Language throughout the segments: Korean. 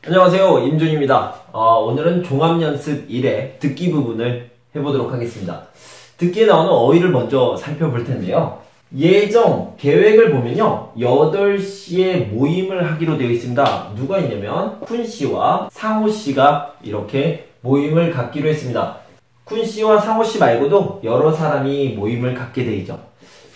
안녕하세요, 임준입니다. 오늘은 종합연습 1의 듣기 부분을 해보도록 하겠습니다. 듣기에 나오는 어휘를 먼저 살펴볼 텐데요. 예정, 계획을 보면요, 8시에 모임을 하기로 되어 있습니다. 누가 있냐면 쿤씨와 상호씨가 이렇게 모임을 갖기로 했습니다. 쿤씨와 상호씨 말고도 여러 사람이 모임을 갖게 되죠.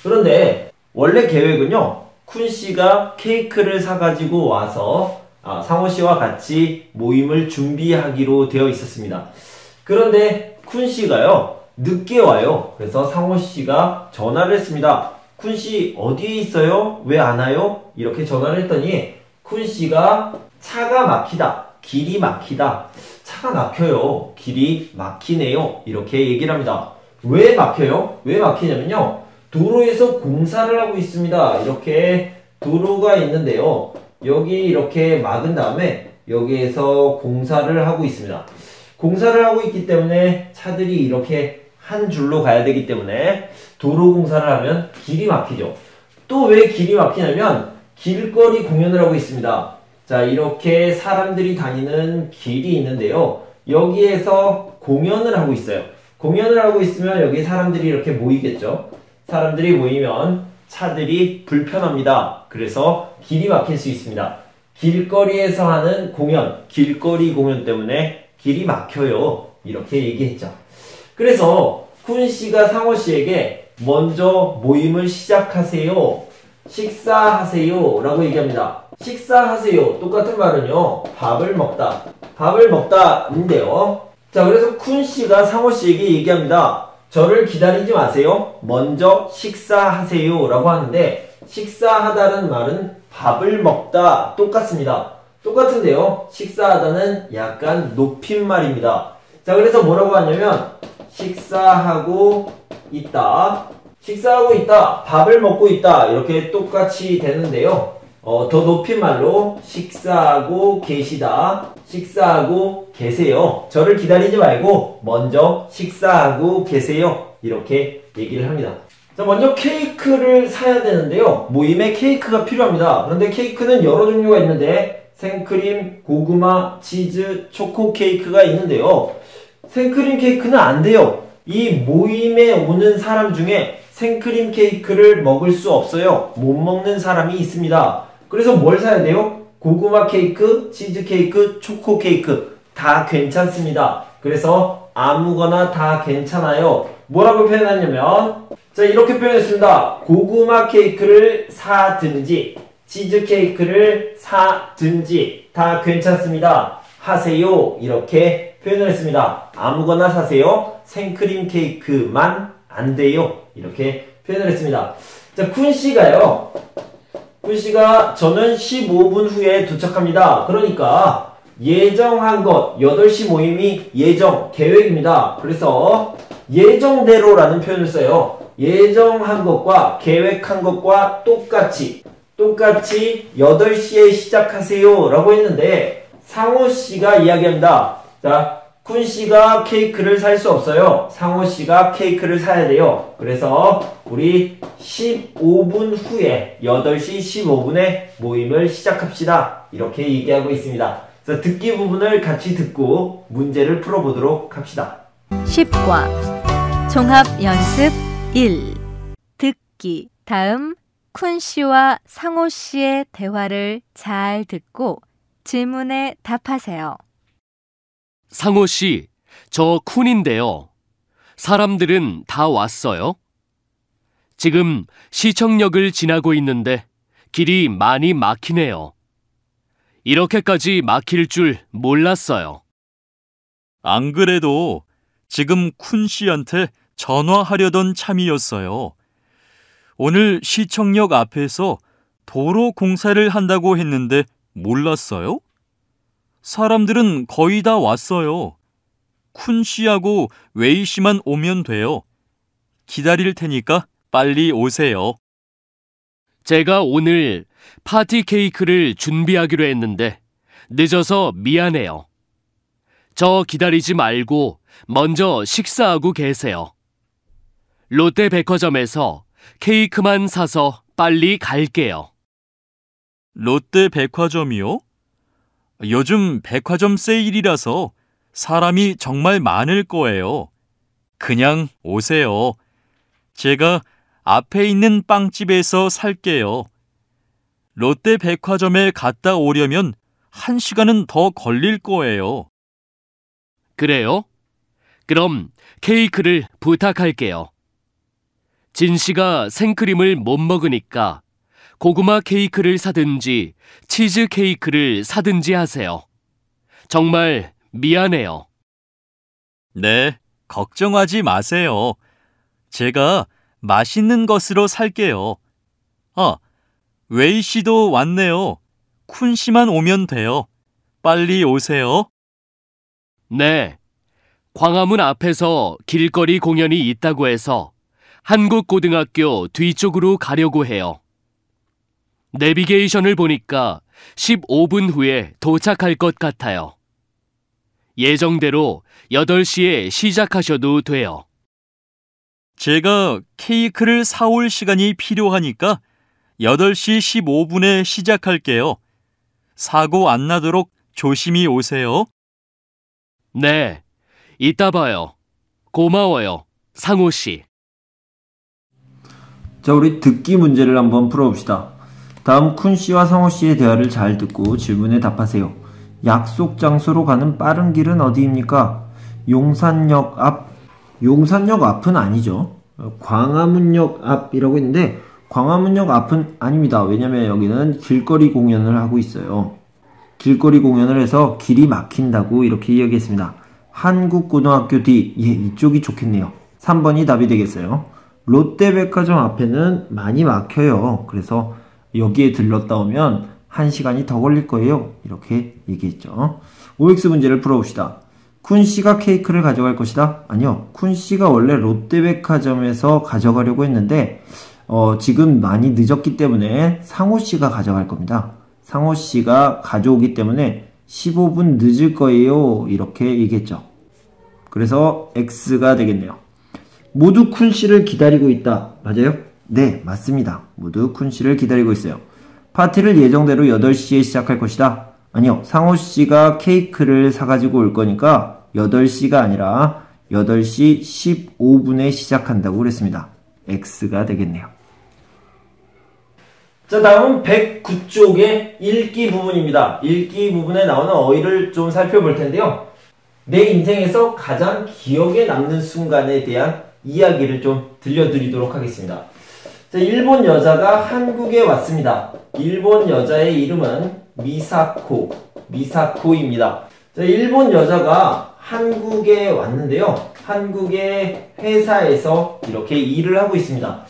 그런데 원래 계획은요, 쿤씨가 케이크를 사가지고 와서 상호씨와 같이 모임을 준비하기로 되어 있었습니다. 그런데 쿤씨가요, 늦게 와요. 그래서 상호씨가 전화를 했습니다. 쿤씨 어디에 있어요? 왜 안 와요? 이렇게 전화를 했더니 쿤씨가 차가 막히다, 길이 막히다, 차가 막혀요, 길이 막히네요, 이렇게 얘기를 합니다. 왜 막혀요? 왜 막히냐면요, 도로에서 공사를 하고 있습니다. 이렇게 도로가 있는데요, 여기 이렇게 막은 다음에 여기에서 공사를 하고 있습니다. 공사를 하고 있기 때문에 차들이 이렇게 한 줄로 가야 되기 때문에 도로 공사를 하면 길이 막히죠. 또 왜 길이 막히냐면 길거리 공연을 하고 있습니다. 자, 이렇게 사람들이 다니는 길이 있는데요, 여기에서 공연을 하고 있어요. 공연을 하고 있으면 여기 사람들이 이렇게 모이겠죠. 사람들이 모이면 차들이 불편합니다. 그래서 길이 막힐 수 있습니다. 길거리에서 하는 공연, 길거리 공연 때문에 길이 막혀요, 이렇게 얘기했죠. 그래서 쿤씨가 상호씨에게 먼저 모임을 시작하세요, 식사하세요 라고 얘기합니다. 식사하세요, 똑같은 말은요, 밥을 먹다, 밥을 먹다인데요. 자, 그래서 쿤씨가 상호씨에게 얘기합니다. 저를 기다리지 마세요, 먼저 식사하세요 라고 하는데, 식사하다는 말은 밥을 먹다 똑같습니다. 똑같은데요, 식사하다는 약간 높임말입니다. 자, 그래서 뭐라고 하냐면 식사하고 있다, 식사하고 있다, 밥을 먹고 있다, 이렇게 똑같이 되는데요, 더 높인 말로 식사하고 계시다, 식사하고 계세요, 저를 기다리지 말고 먼저 식사하고 계세요, 이렇게 얘기를 합니다. 자, 먼저 케이크를 사야 되는데요, 모임에 케이크가 필요합니다. 그런데 케이크는 여러 종류가 있는데 생크림, 고구마, 치즈, 초코 케이크가 있는데요, 생크림 케이크는 안 돼요. 이 모임에 오는 사람 중에 생크림 케이크를 먹을 수 없어요. 못 먹는 사람이 있습니다. 그래서 뭘 사야 돼요? 고구마 케이크, 치즈 케이크, 초코 케이크 다 괜찮습니다. 그래서 아무거나 다 괜찮아요. 뭐라고 표현하냐면, 자, 이렇게 표현했습니다. 고구마 케이크를 사든지 치즈 케이크를 사든지 다 괜찮습니다, 하세요, 이렇게 표현을 했습니다. 아무거나 사세요, 생크림 케이크만 안 돼요, 이렇게 표현을 했습니다. 자, 쿤씨가요, 쿤씨가 저는 15분 후에 도착합니다. 그러니까 예정한 것, 8시 모임이 예정, 계획입니다. 그래서 예정대로라는 표현을 써요. 예정한 것과 계획한 것과 똑같이 8시에 시작하세요 라고 했는데, 상호씨가 이야기합니다. 자, 쿤씨가 케이크를 살 수 없어요. 상호씨가 케이크를 사야 돼요. 그래서 우리 15분 후에 8시 15분에 모임을 시작합시다, 이렇게 얘기하고 있습니다. 그래서 듣기 부분을 같이 듣고 문제를 풀어보도록 합시다. 10과 종합연습 1. 듣기. 다음 쿤씨와 상호씨의 대화를 잘 듣고 질문에 답하세요. 상호씨, 저 쿤인데요. 사람들은 다 왔어요? 지금 시청역을 지나고 있는데 길이 많이 막히네요. 이렇게까지 막힐 줄 몰랐어요. 안 그래도 지금 쿤씨한테 전화하려던 참이었어요. 오늘 시청역 앞에서 도로 공사를 한다고 했는데 몰랐어요? 사람들은 거의 다 왔어요. 쿤씨하고 웨이씨만 오면 돼요. 기다릴 테니까 빨리 오세요. 제가 오늘 파티 케이크를 준비하기로 했는데 늦어서 미안해요. 저 기다리지 말고 먼저 식사하고 계세요. 롯데백화점에서 케이크만 사서 빨리 갈게요. 롯데백화점이요? 요즘 백화점 세일이라서 사람이 정말 많을 거예요. 그냥 오세요. 제가 앞에 있는 빵집에서 살게요. 롯데 백화점에 갔다 오려면 1시간은 더 걸릴 거예요. 그래요? 그럼 케이크를 부탁할게요. 진 씨가 생크림을 못 먹으니까 고구마 케이크를 사든지 치즈 케이크를 사든지 하세요. 정말 미안해요. 네, 걱정하지 마세요. 제가 맛있는 것으로 살게요. 아, 웨이 씨도 왔네요. 쿤 씨만 오면 돼요. 빨리 오세요. 네, 광화문 앞에서 길거리 공연이 있다고 해서 한국고등학교 뒤쪽으로 가려고 해요. 내비게이션을 보니까 15분 후에 도착할 것 같아요. 예정대로 8시에 시작하셔도 돼요. 제가 케이크를 사올 시간이 필요하니까 8시 15분에 시작할게요. 사고 안 나도록 조심히 오세요. 네, 이따 봐요. 고마워요, 상호 씨. 자, 우리 듣기 문제를 한번 풀어봅시다. 다음 쿤 씨와 상호 씨의 대화를 잘 듣고 질문에 답하세요. 약속 장소로 가는 빠른 길은 어디입니까? 용산역 앞은 아니죠. 광화문역 앞이라고 했는데 광화문역 앞은 아닙니다. 왜냐면 여기는 길거리 공연을 하고 있어요. 길거리 공연을 해서 길이 막힌다고 이렇게 이야기했습니다. 한국고등학교 뒤, 이쪽이 좋겠네요. 3번이 답이 되겠어요. 롯데백화점 앞에는 많이 막혀요. 그래서 여기에 들렀다 오면 1시간이 더 걸릴 거예요. 이렇게 얘기했죠. OX 문제를 풀어봅시다. 쿤 씨가 케이크를 가져갈 것이다? 아니요. 쿤 씨가 원래 롯데백화점에서 가져가려고 했는데 지금 많이 늦었기 때문에 상호 씨가 가져갈 겁니다. 상호 씨가 가져오기 때문에 15분 늦을 거예요. 이렇게 얘기했죠. 그래서 X가 되겠네요. 모두 쿤 씨를 기다리고 있다. 맞아요? 네, 맞습니다. 모두 쿤 씨를 기다리고 있어요. 파티를 예정대로 8시에 시작할 것이다. 아니요, 상호 씨가 케이크를 사가지고 올 거니까 8시가 아니라 8시 15분에 시작한다고 그랬습니다. X가 되겠네요. 자, 다음은 109쪽의 읽기 부분입니다. 읽기 부분에 나오는 어휘를 좀 살펴볼 텐데요. 내 인생에서 가장 기억에 남는 순간에 대한 이야기를 좀 들려드리도록 하겠습니다. 자, 일본 여자가 한국에 왔습니다. 일본 여자의 이름은 미사코입니다. 자, 일본 여자가 한국에 왔는데요. 한국의 회사에서 이렇게 일을 하고 있습니다.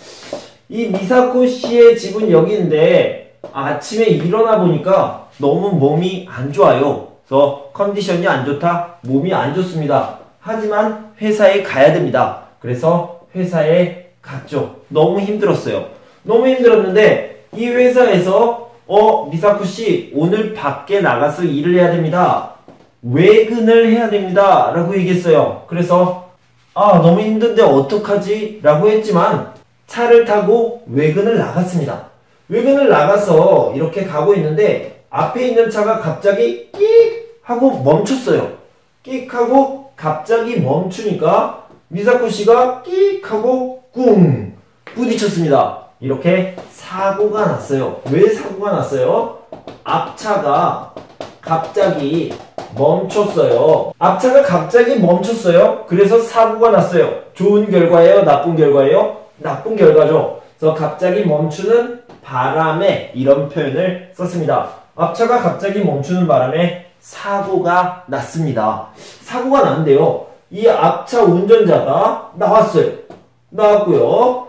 이 미사코 씨의 집은 여기인데 아침에 일어나 보니까 너무 몸이 안 좋아요. 그래서 컨디션이 안 좋다, 몸이 안 좋습니다. 하지만 회사에 가야 됩니다. 그래서 회사에 갔죠. 너무 힘들었어요. 너무 힘들었는데 이 회사에서 미사코 씨 오늘 밖에 나가서 일을 해야 됩니다. 외근을 해야 됩니다. 라고 얘기했어요. 그래서 너무 힘든데 어떡하지? 라고 했지만 차를 타고 외근을 나갔습니다. 외근을 나가서 이렇게 가고 있는데 앞에 있는 차가 갑자기 끽 하고 멈췄어요. 끽 하고 갑자기 멈추니까 미사코 씨가 끽 하고 꿍 부딪혔습니다. 이렇게 사고가 났어요. 왜 사고가 났어요? 앞차가 갑자기 멈췄어요. 앞차가 갑자기 멈췄어요. 그래서 사고가 났어요. 좋은 결과예요? 나쁜 결과예요? 나쁜 결과죠. 그래서 갑자기 멈추는 바람에 이런 표현을 썼습니다. 앞차가 갑자기 멈추는 바람에 사고가 났습니다. 사고가 났는데요. 이 앞차 운전자가 나왔어요. 나왔고요.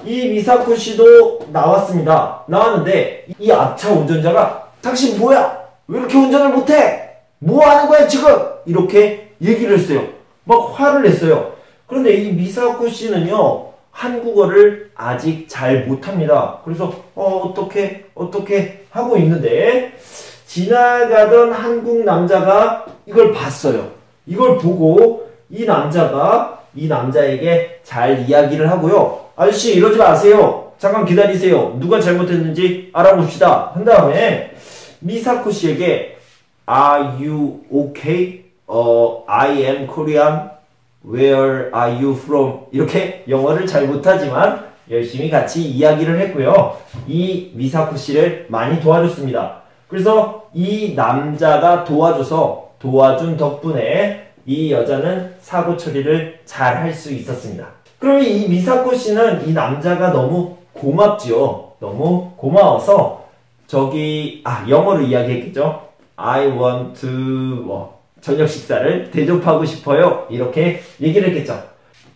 이 미사코 씨도 나왔습니다. 나왔는데 이 앞차 운전자가 당신 뭐야? 왜 이렇게 운전을 못해? 뭐 하는 거야 지금? 이렇게 얘기를 했어요. 막 화를 냈어요. 그런데 이 미사코 씨는요. 한국어를 아직 잘 못합니다. 그래서 어떻게 하고 있는데 지나가던 한국 남자가 이걸 봤어요. 이걸 보고 이 남자가 이 남자에게 잘 이야기를 하고요. 아저씨 이러지 마세요. 잠깐 기다리세요. 누가 잘못했는지 알아봅시다. 한 다음에 미사코 씨에게 Are you okay? I am Korean. Where are you from? 이렇게 영어를 잘 못하지만 열심히 같이 이야기를 했고요. 이 미사코 씨를 많이 도와줬습니다. 그래서 이 남자가 도와준 덕분에 이 여자는 사고 처리를 잘 할 수 있었습니다. 그러면 이 미사코 씨는 이 남자가 너무 고맙지요. 너무 고마워서 영어로 이야기했겠죠. I want to 저녁 식사를 대접하고 싶어요. 이렇게 얘기를 했겠죠.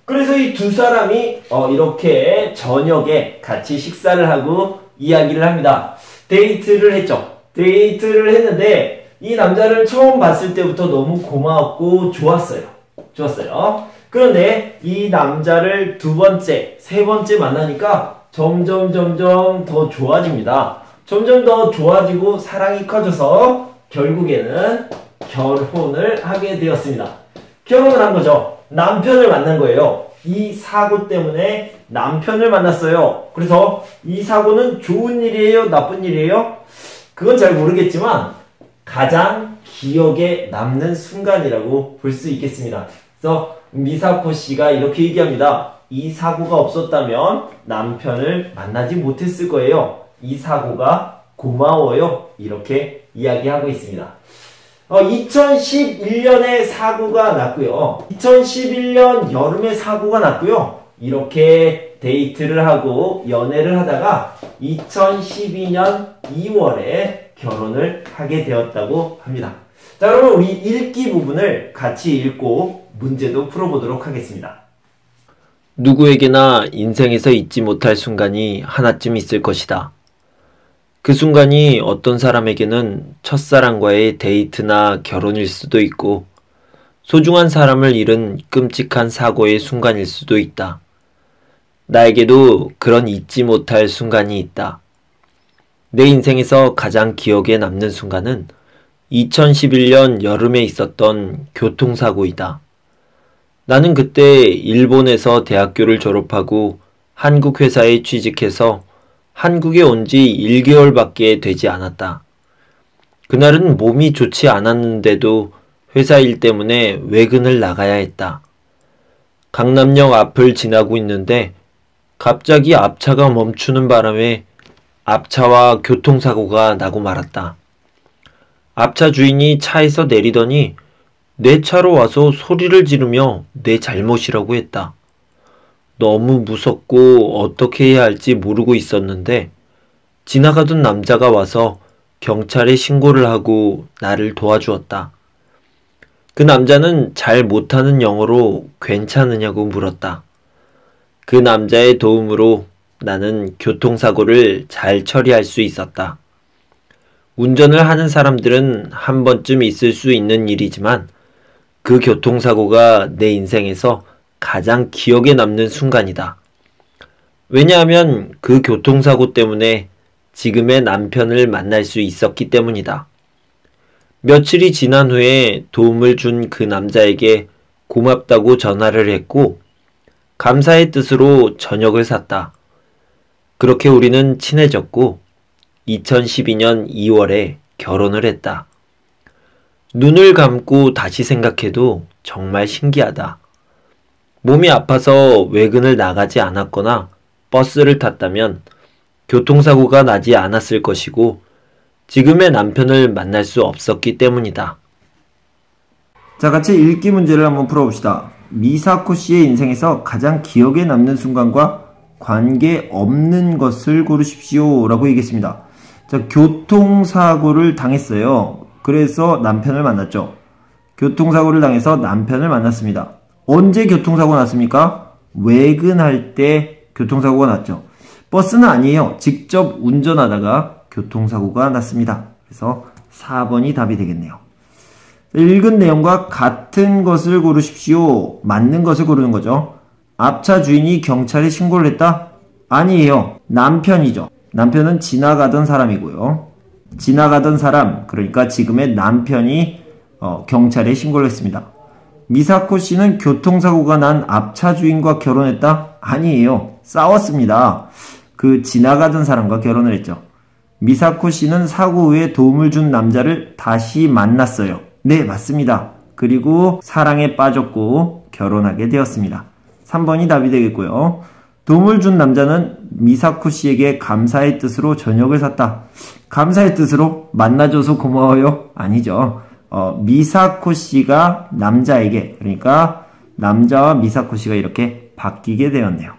그래서 이 두 사람이 이렇게 저녁에 같이 식사를 하고 이야기를 합니다. 데이트를 했죠. 데이트를 했는데 이 남자를 처음 봤을 때부터 너무 고마웠고 좋았어요. 그런데 이 남자를 두 번째, 세 번째 만나니까 점점 더 좋아집니다. 점점 더 좋아지고 사랑이 커져서 결국에는 결혼을 하게 되었습니다. 결혼을 한 거죠. 남편을 만난 거예요. 이 사고 때문에 남편을 만났어요. 그래서 이 사고는 좋은 일이에요? 나쁜 일이에요? 그건 잘 모르겠지만 가장 기억에 남는 순간이라고 볼 수 있겠습니다. 그래서 미사코 씨가 이렇게 얘기합니다. 이 사고가 없었다면 남편을 만나지 못했을 거예요. 이 사고가 고마워요. 이렇게 이야기하고 있습니다. 2011년에 사고가 났고요. 2011년 여름에 사고가 났고요. 이렇게 데이트를 하고 연애를 하다가 2012년 2월에 결혼을 하게 되었다고 합니다. 자, 그러면 우리 읽기 부분을 같이 읽고 문제도 풀어보도록 하겠습니다. 누구에게나 인생에서 잊지 못할 순간이 하나쯤 있을 것이다. 그 순간이 어떤 사람에게는 첫사랑과의 데이트나 결혼일 수도 있고 소중한 사람을 잃은 끔찍한 사고의 순간일 수도 있다. 나에게도 그런 잊지 못할 순간이 있다. 내 인생에서 가장 기억에 남는 순간은 2011년 여름에 있었던 교통사고이다. 나는 그때 일본에서 대학교를 졸업하고 한국 회사에 취직해서 한국에 온 지 1개월밖에 되지 않았다. 그날은 몸이 좋지 않았는데도 회사 일 때문에 외근을 나가야 했다. 강남역 앞을 지나고 있는데 갑자기 앞차가 멈추는 바람에 앞차와 교통사고가 나고 말았다. 앞차 주인이 차에서 내리더니 내 차로 와서 소리를 지르며 내 잘못이라고 했다. 너무 무섭고 어떻게 해야 할지 모르고 있었는데 지나가던 남자가 와서 경찰에 신고를 하고 나를 도와주었다. 그 남자는 잘 못하는 영어로 괜찮으냐고 물었다. 그 남자의 도움으로 나는 교통사고를 잘 처리할 수 있었다. 운전을 하는 사람들은 한 번쯤 있을 수 있는 일이지만 그 교통사고가 내 인생에서 가장 기억에 남는 순간이다. 왜냐하면 그 교통사고 때문에 지금의 남편을 만날 수 있었기 때문이다. 며칠이 지난 후에 도움을 준 그 남자에게 고맙다고 전화를 했고 감사의 뜻으로 저녁을 샀다. 그렇게 우리는 친해졌고 2012년 2월에 결혼을 했다. 눈을 감고 다시 생각해도 정말 신기하다. 몸이 아파서 외근을 나가지 않았거나 버스를 탔다면 교통사고가 나지 않았을 것이고 지금의 남편을 만날 수 없었기 때문이다. 자, 같이 읽기 문제를 한번 풀어봅시다. 미사코 씨의 인생에서 가장 기억에 남는 순간과 관계없는 것을 고르십시오 라고 얘기했습니다. 자, 교통사고를 당했어요. 그래서 남편을 만났죠. 교통사고를 당해서 남편을 만났습니다. 언제 교통사고 났습니까? 외근할 때 교통사고가 났죠. 버스는 아니에요. 직접 운전하다가 교통사고가 났습니다. 그래서 4번이 답이 되겠네요. 읽은 내용과 같은 것을 고르십시오. 맞는 것을 고르는 거죠. 앞차 주인이 경찰에 신고를 했다? 아니에요. 남편이죠. 남편은 지나가던 사람이고요. 지나가던 사람, 그러니까 지금의 남편이 경찰에 신고를 했습니다. 미사코 씨는 교통사고가 난 앞차 주인과 결혼했다? 아니에요. 싸웠습니다. 그 지나가던 사람과 결혼을 했죠. 미사코 씨는 사고 후에 도움을 준 남자를 다시 만났어요. 네, 맞습니다. 그리고 사랑에 빠졌고 결혼하게 되었습니다. 3번이 답이 되겠고요. 도움을 준 남자는 미사코 씨에게 감사의 뜻으로 저녁을 샀다. 감사의 뜻으로 만나줘서 고마워요? 아니죠. 미사코 씨가 남자에게, 그러니까 남자와 미사코 씨가 이렇게 바뀌게 되었네요.